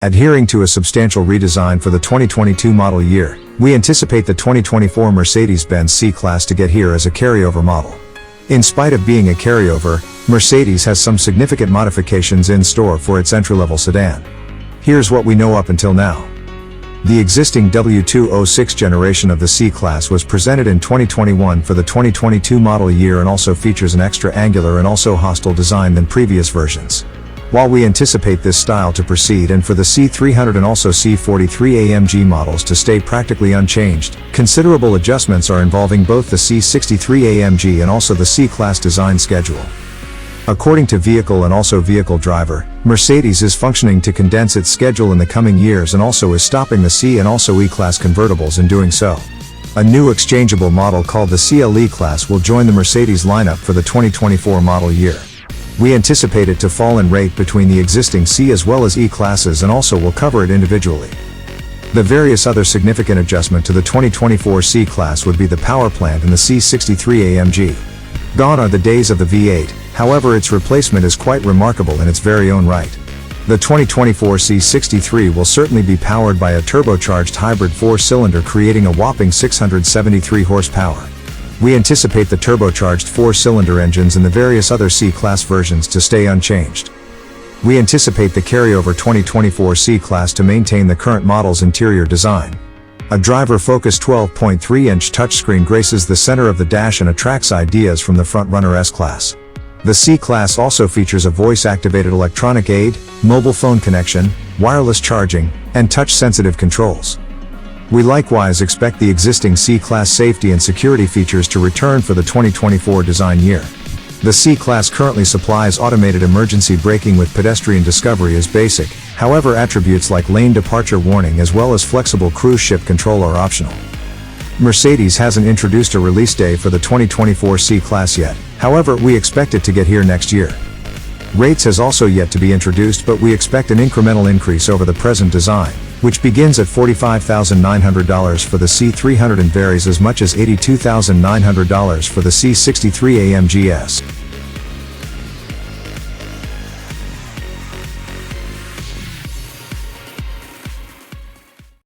Adhering to a substantial redesign for the 2022 model year, we anticipate the 2024 Mercedes Benz C Class to get here as a carryover model. In spite of being a carryover, Mercedes has some significant modifications in store for its entry-level sedan. Here's what we know up until now. The existing W206 generation of the C Class was presented in 2021 for the 2022 model year and also features an extra angular and also hostile design than previous versions. While we anticipate this style to proceed and for the C300 and also C63 AMG models to stay practically unchanged, considerable adjustments are involving both the C63 AMG and also the C Class design schedule. According to Vehicle and also Vehicle Driver, Mercedes is functioning to condense its schedule in the coming years and also is stopping the C and also E-Class convertibles in doing so. A new exchangeable model called the CLE Class will join the Mercedes lineup for the 2024 model year. We anticipate it to fall in rate between the existing C as well as E classes and also will cover it individually. The various other significant adjustment to the 2024 C Class would be the power plant in the C63 AMG. Gone are the days of the V8, however its replacement is quite remarkable in its very own right. The 2024 C63 will certainly be powered by a turbocharged hybrid 4-cylinder creating a whopping 673 horsepower. We anticipate the turbocharged 4-cylinder engines in the various other C-Class versions to stay unchanged. We anticipate the carryover 2024 C-Class to maintain the current model's interior design. A driver-focused 12.3-inch touchscreen graces the center of the dash and attracts ideas from the front-runner S-Class. The C-Class also features a voice-activated electronic aid, mobile phone connection, wireless charging, and touch-sensitive controls. We likewise expect the existing C-Class safety and security features to return for the 2024 design year. The C-Class currently supplies automated emergency braking with pedestrian discovery as basic, however attributes like lane departure warning as well as flexible cruise ship control are optional. Mercedes hasn't introduced a release day for the 2024 C-Class yet, however we expect it to get here next year. Rates has also yet to be introduced, but we expect an incremental increase over the present design, which begins at $45,900 for the C300 and varies as much as $82,900 for the C63 AMG S.